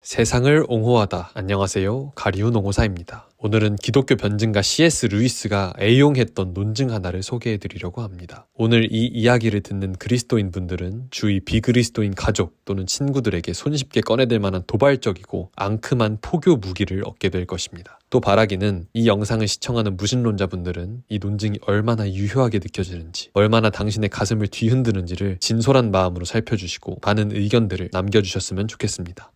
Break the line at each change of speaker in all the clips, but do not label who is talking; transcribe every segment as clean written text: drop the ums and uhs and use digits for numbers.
세상을 옹호하다. 안녕하세요. 가리운 옹호사입니다. 오늘은 기독교 변증가 C.S. 루이스가 애용했던 논증 하나를 소개해드리려고 합니다. 오늘 이 이야기를 듣는 그리스도인 분들은 주위 비그리스도인 가족 또는 친구들에게 손쉽게 꺼내들 만한 도발적이고 앙큼한 포교 무기를 얻게 될 것입니다. 또 바라기는 이 영상을 시청하는 무신론자분들은 이 논증이 얼마나 유효하게 느껴지는지, 얼마나 당신의 가슴을 뒤흔드는지를 진솔한 마음으로 살펴주시고 많은 의견들을 남겨주셨으면 좋겠습니다.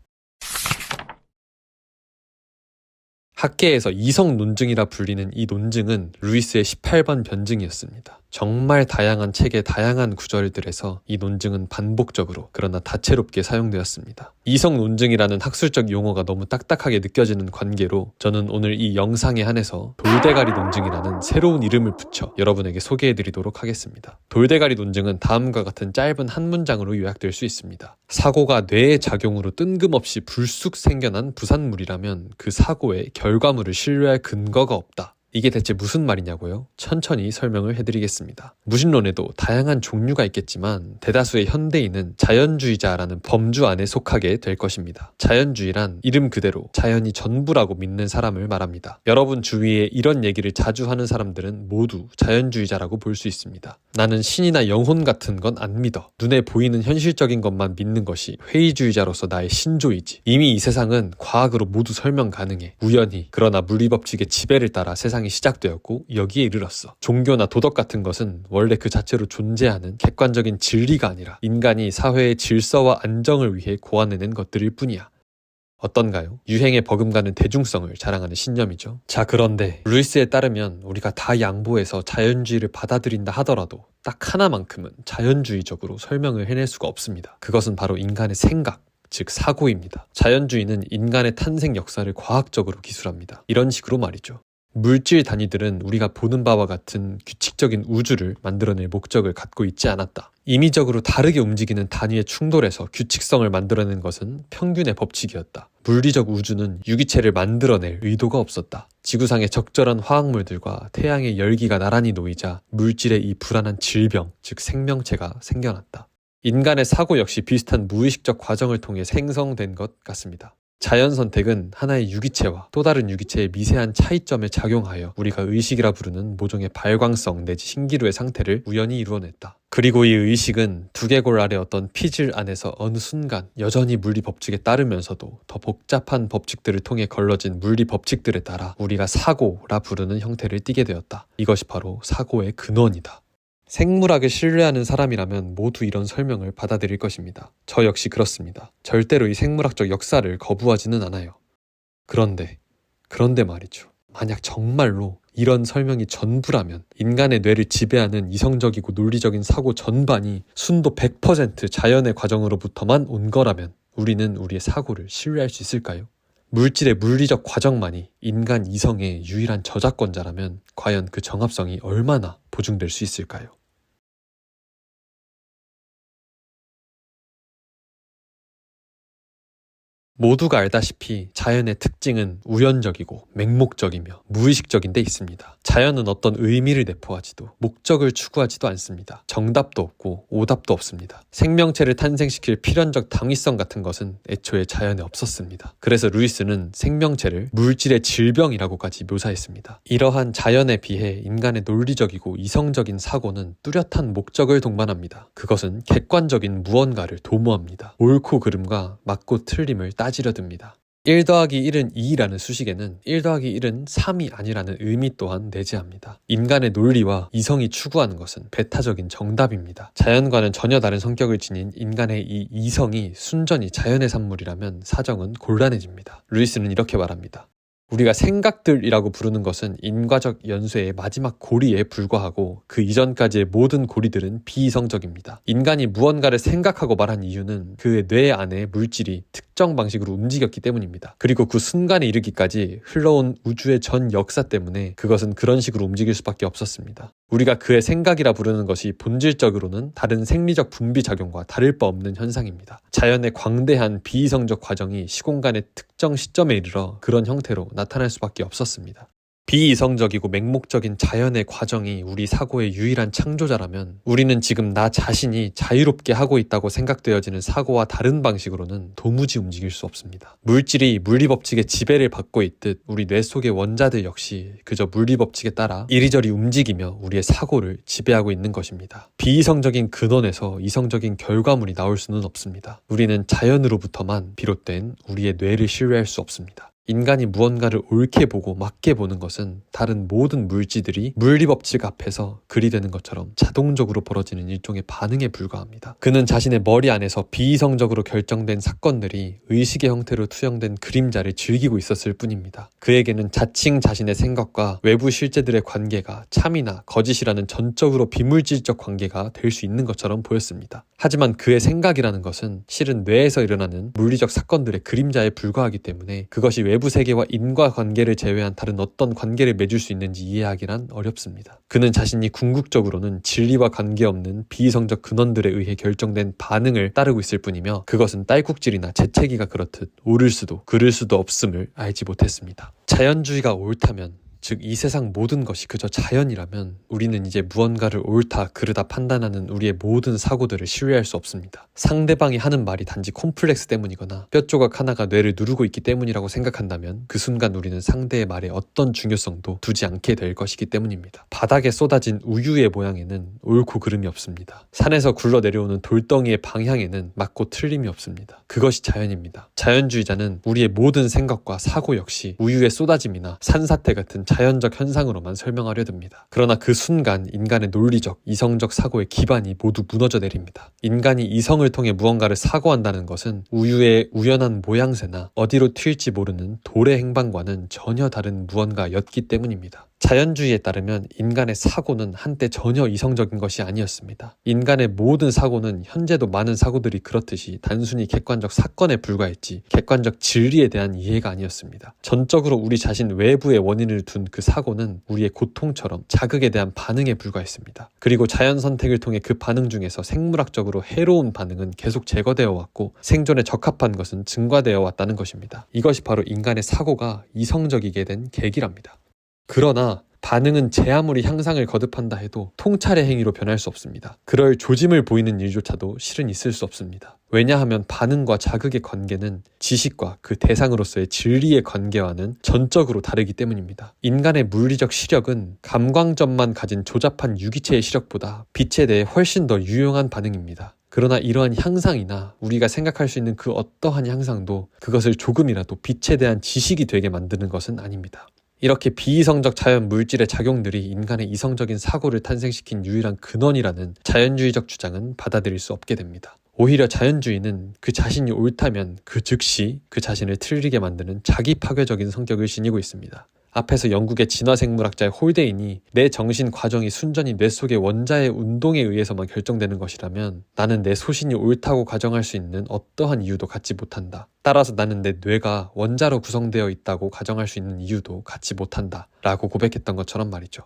학계에서 이성 논증이라 불리는 이 논증은 루이스의 18번 변증이었습니다. 정말 다양한 책의 다양한 구절들에서 이 논증은 반복적으로 그러나 다채롭게 사용되었습니다. 이성 논증이라는 학술적 용어가 너무 딱딱하게 느껴지는 관계로 저는 오늘 이 영상에 한해서 돌대가리 논증이라는 새로운 이름을 붙여 여러분에게 소개해드리도록 하겠습니다. 돌대가리 논증은 다음과 같은 짧은 한 문장으로 요약될 수 있습니다. 사고가 뇌의 작용으로 뜬금없이 불쑥 생겨난 부산물이라면 그 사고의 결과물을 신뢰할 근거가 없다. 이게 대체 무슨 말이냐고요? 천천히 설명을 해드리겠습니다. 무신론에도 다양한 종류가 있겠지만 대다수의 현대인은 자연주의자라는 범주 안에 속하게 될 것입니다. 자연주의란 이름 그대로 자연이 전부라고 믿는 사람을 말합니다. 여러분 주위에 이런 얘기를 자주 하는 사람들은 모두 자연주의자라고 볼 수 있습니다. 나는 신이나 영혼 같은 건 안 믿어. 눈에 보이는 현실적인 것만 믿는 것이 회의주의자로서 나의 신조이지. 이미 이 세상은 과학으로 모두 설명 가능해. 우연히 그러나 물리법칙의 지배를 따라 세상이 시작되었고 여기에 이르렀어. 종교나 도덕 같은 것은 원래 그 자체로 존재하는 객관적인 진리가 아니라 인간이 사회의 질서와 안정을 위해 고안해낸 것들일 뿐이야. 어떤가요? 유행에 버금가는 대중성을 자랑하는 신념이죠. 자, 그런데 루이스에 따르면 우리가 다 양보해서 자연주의를 받아들인다 하더라도 딱 하나만큼은 자연주의적으로 설명을 해낼 수가 없습니다. 그것은 바로 인간의 생각, 즉 사고입니다. 자연주의는 인간의 탄생 역사를 과학적으로 기술합니다. 이런 식으로 말이죠. 물질 단위들은 우리가 보는 바와 같은 규칙적인 우주를 만들어낼 목적을 갖고 있지 않았다. 임의적으로 다르게 움직이는 단위의 충돌에서 규칙성을 만들어낸 것은 평균의 법칙이었다. 물리적 우주는 유기체를 만들어낼 의도가 없었다. 지구상의 적절한 화학물들과 태양의 열기가 나란히 놓이자 물질의 이 불안한 질병, 즉 생명체가 생겨났다. 인간의 사고 역시 비슷한 무의식적 과정을 통해 생성된 것 같습니다. 자연 선택은 하나의 유기체와 또 다른 유기체의 미세한 차이점에 작용하여 우리가 의식이라 부르는 모종의 발광성 내지 신기루의 상태를 우연히 이루어냈다. 그리고 이 의식은 두개골 아래 어떤 피질 안에서 어느 순간 여전히 물리 법칙에 따르면서도 더 복잡한 법칙들을 통해 걸러진 물리 법칙들에 따라 우리가 사고라 부르는 형태를 띠게 되었다. 이것이 바로 사고의 근원이다. 생물학을 신뢰하는 사람이라면 모두 이런 설명을 받아들일 것입니다. 저 역시 그렇습니다. 절대로 이 생물학적 역사를 거부하지는 않아요. 그런데 말이죠. 만약 정말로 이런 설명이 전부라면 인간의 뇌를 지배하는 이성적이고 논리적인 사고 전반이 순도 100% 자연의 과정으로부터만 온 거라면 우리는 우리의 사고를 신뢰할 수 있을까요? 물질의 물리적 과정만이 인간 이성의 유일한 저작권자라면 과연 그 정합성이 얼마나 보증될 수 있을까요? 모두가 알다시피 자연의 특징은 우연적이고 맹목적이며 무의식적인 데 있습니다. 자연은 어떤 의미를 내포하지도 목적을 추구하지도 않습니다. 정답도 없고 오답도 없습니다. 생명체를 탄생시킬 필연적 당위성 같은 것은 애초에 자연에 없었습니다. 그래서 루이스는 생명체를 물질의 질병이라고까지 묘사했습니다. 이러한 자연에 비해 인간의 논리적이고 이성적인 사고는 뚜렷한 목적을 동반합니다. 그것은 객관적인 무언가를 도모합니다. 옳고 그름과 맞고 틀림을 따지려 듭니다. 1 더하기 1은 2라는 수식에는 1 더하기 1은 3이 아니라는 의미 또한 내재합니다. 인간의 논리와 이성이 추구하는 것은 배타적인 정답입니다. 자연과는 전혀 다른 성격을 지닌 인간의 이 이성이 순전히 자연의 산물이라면 사정은 곤란해집니다. 루이스는 이렇게 말합니다. 우리가 생각들이라고 부르는 것은 인과적 연쇄의 마지막 고리에 불과하고 그 이전까지의 모든 고리들은 비이성적입니다. 인간이 무언가를 생각하고 말한 이유는 그의 뇌 안에 물질이 특정 방식으로 움직였기 때문입니다. 그리고 그 순간에 이르기까지 흘러온 우주의 전 역사 때문에 그것은 그런 식으로 움직일 수밖에 없었습니다. 우리가 그의 생각이라 부르는 것이 본질적으로는 다른 생리적 분비작용과 다를 바 없는 현상입니다. 자연의 광대한 비이성적 과정이 시공간의 특정 시점에 이르러 그런 형태로 나타날 수밖에 없었습니다. 비이성적이고 맹목적인 자연의 과정이 우리 사고의 유일한 창조자라면 우리는 지금 나 자신이 자유롭게 하고 있다고 생각되어지는 사고와 다른 방식으로는 도무지 움직일 수 없습니다. 물질이 물리법칙의 지배를 받고 있듯 우리 뇌 속의 원자들 역시 그저 물리법칙에 따라 이리저리 움직이며 우리의 사고를 지배하고 있는 것입니다. 비이성적인 근원에서 이성적인 결과물이 나올 수는 없습니다. 우리는 자연으로부터만 비롯된 우리의 뇌를 신뢰할 수 없습니다. 인간이 무언가를 옳게 보고 맞게 보는 것은 다른 모든 물질들이 물리법칙 앞에서 글이 되는 것처럼 자동적으로 벌어지는 일종의 반응에 불과합니다. 그는 자신의 머리 안에서 비이성적으로 결정된 사건들이 의식의 형태로 투영된 그림자를 즐기고 있었을 뿐입니다. 그에게는 자칭 자신의 생각과 외부 실제들의 관계가 참이나 거짓이라는 전적으로 비물질적 관계가 될 수 있는 것처럼 보였습니다. 하지만 그의 생각이라는 것은 실은 뇌에서 일어나는 물리적 사건들의 그림자에 불과하기 때문에 그것이 외부 세계와 인과관계를 제외한 다른 어떤 관계를 맺을 수 있는지 이해하기란 어렵습니다. 그는 자신이 궁극적으로는 진리와 관계없는 비이성적 근원들에 의해 결정된 반응을 따르고 있을 뿐이며 그것은 딸꾹질이나 재채기가 그렇듯 옳을 수도 그를 수도 없음을 알지 못했습니다. 자연주의가 옳다면, 즉 이 세상 모든 것이 그저 자연이라면 우리는 이제 무언가를 옳다 그르다 판단하는 우리의 모든 사고들을 신뢰할 수 없습니다. 상대방이 하는 말이 단지 콤플렉스 때문이거나 뼈조각 하나가 뇌를 누르고 있기 때문이라고 생각한다면 그 순간 우리는 상대의 말에 어떤 중요성도 두지 않게 될 것이기 때문입니다. 바닥에 쏟아진 우유의 모양에는 옳고 그름이 없습니다. 산에서 굴러 내려오는 돌덩이의 방향에는 맞고 틀림이 없습니다. 그것이 자연입니다. 자연주의자는 우리의 모든 생각과 사고 역시 우유의 쏟아짐이나 산사태 같은 자연적 현상으로만 설명하려 듭니다. 그러나 그 순간 인간의 논리적, 이성적 사고의 기반이 모두 무너져 내립니다. 인간이 이성을 통해 무언가를 사고한다는 것은 우유의 우연한 모양새나 어디로 튈지 모르는 돌의 행방과는 전혀 다른 무언가였기 때문입니다. 자연주의에 따르면 인간의 사고는 한때 전혀 이성적인 것이 아니었습니다. 인간의 모든 사고는 현재도 많은 사고들이 그렇듯이 단순히 객관적 사건에 불과했지 객관적 진리에 대한 이해가 아니었습니다. 전적으로 우리 자신 외부의 원인을 둔 그 사고는 우리의 고통처럼 자극에 대한 반응에 불과했습니다. 그리고 자연 선택을 통해 그 반응 중에서 생물학적으로 해로운 반응은 계속 제거되어 왔고 생존에 적합한 것은 증가되어 왔다는 것입니다. 이것이 바로 인간의 사고가 이성적이게 된 계기랍니다. 그러나 반응은 제 아무리 향상을 거듭한다 해도 통찰의 행위로 변할 수 없습니다. 그럴 조짐을 보이는 일조차도 실은 있을 수 없습니다. 왜냐하면 반응과 자극의 관계는 지식과 그 대상으로서의 진리의 관계와는 전적으로 다르기 때문입니다. 인간의 물리적 시력은 감광점만 가진 조잡한 유기체의 시력보다 빛에 대해 훨씬 더 유용한 반응입니다. 그러나 이러한 향상이나 우리가 생각할 수 있는 그 어떠한 향상도 그것을 조금이라도 빛에 대한 지식이 되게 만드는 것은 아닙니다. 이렇게 비이성적 자연 물질의 작용들이 인간의 이성적인 사고를 탄생시킨 유일한 근원이라는 자연주의적 주장은 받아들일 수 없게 됩니다. 오히려 자연주의는 그 자신이 옳다면 그 즉시 그 자신을 틀리게 만드는 자기 파괴적인 성격을 지니고 있습니다. 앞에서 영국의 진화생물학자의 홀데인이 내 정신 과정이 순전히 뇌 속의 원자의 운동에 의해서만 결정되는 것이라면 나는 내 소신이 옳다고 가정할 수 있는 어떠한 이유도 갖지 못한다. 따라서 나는 내 뇌가 원자로 구성되어 있다고 가정할 수 있는 이유도 갖지 못한다. 라고 고백했던 것처럼 말이죠.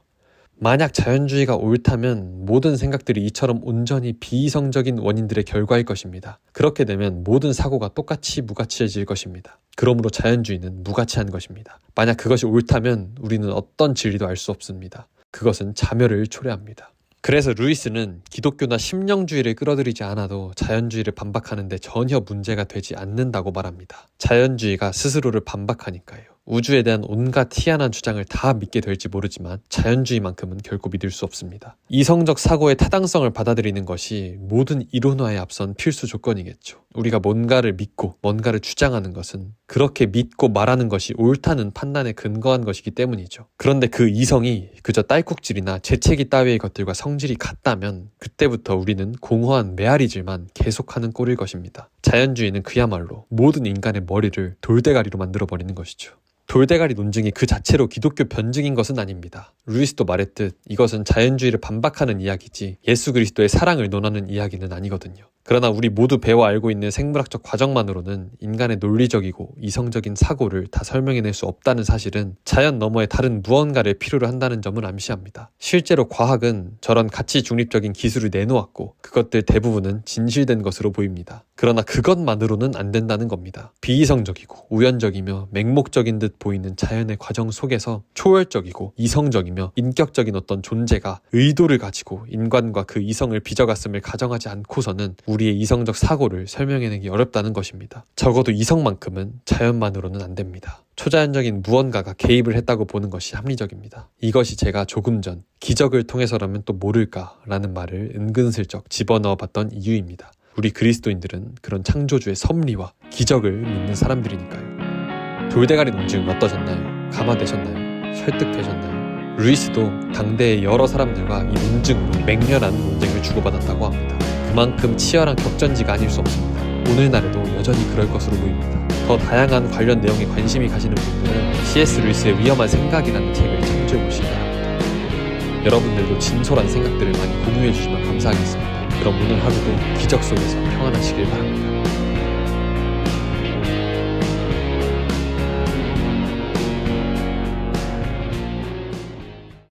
만약 자연주의가 옳다면 모든 생각들이 이처럼 온전히 비이성적인 원인들의 결과일 것입니다. 그렇게 되면 모든 사고가 똑같이 무가치해질 것입니다. 그러므로 자연주의는 무가치한 것입니다. 만약 그것이 옳다면 우리는 어떤 진리도 알 수 없습니다. 그것은 자멸을 초래합니다. 그래서 루이스는 기독교나 심령주의를 끌어들이지 않아도 자연주의를 반박하는데 전혀 문제가 되지 않는다고 말합니다. 자연주의가 스스로를 반박하니까요. 우주에 대한 온갖 희한한 주장을 다 믿게 될지 모르지만 자연주의만큼은 결코 믿을 수 없습니다. 이성적 사고의 타당성을 받아들이는 것이 모든 이론화에 앞선 필수 조건이겠죠. 우리가 뭔가를 믿고 뭔가를 주장하는 것은 그렇게 믿고 말하는 것이 옳다는 판단에 근거한 것이기 때문이죠. 그런데 그 이성이 그저 딸꾹질이나 재채기 따위의 것들과 성질이 같다면 그때부터 우리는 공허한 메아리질만 계속하는 꼴일 것입니다. 자연주의는 그야말로 모든 인간의 머리를 돌대가리로 만들어버리는 것이죠. 돌대가리 논증이 그 자체로 기독교 변증인 것은 아닙니다. 루이스도 말했듯 이것은 자연주의를 반박하는 이야기지 예수 그리스도의 사랑을 논하는 이야기는 아니거든요. 그러나 우리 모두 배워 알고 있는 생물학적 과정만으로는 인간의 논리적이고 이성적인 사고를 다 설명해낼 수 없다는 사실은 자연 너머의 다른 무언가를 필요로 한다는 점을 암시합니다. 실제로 과학은 저런 가치 중립적인 기술을 내놓았고 그것들 대부분은 진실된 것으로 보입니다. 그러나 그것만으로는 안 된다는 겁니다. 비이성적이고 우연적이며 맹목적인 듯 보이는 자연의 과정 속에서 초월적이고 이성적이며 인격적인 어떤 존재가 의도를 가지고 인간과 그 이성을 빚어갔음을 가정하지 않고서는 우리의 이성적 사고를 설명해내기 어렵다는 것입니다. 적어도 이성만큼은 자연만으로는 안 됩니다. 초자연적인 무언가가 개입을 했다고 보는 것이 합리적입니다. 이것이 제가 조금 전 기적을 통해서라면 또 모를까라는 말을 은근슬쩍 집어넣어 봤던 이유입니다. 우리 그리스도인들은 그런 창조주의 섭리와 기적을 믿는 사람들이니까요. 돌대가리 논증 어떠셨나요? 감화되셨나요? 설득되셨나요? 루이스도 당대의 여러 사람들과 이 논증으로 맹렬한 논쟁을 주고받았다고 합니다. 그만큼 치열한 격전지가 아닐 수 없습니다. 오늘날에도 여전히 그럴 것으로 보입니다. 더 다양한 관련 내용에 관심이 가시는 분들은 C.S. 루이스의 위험한 생각이라는 책을 참조해 보시기 바랍니다. 여러분들도 진솔한 생각들을 많이 공유해 주시면 감사하겠습니다. 그럼 오늘 하루도 기적 속에서 평안하시길 바랍니다.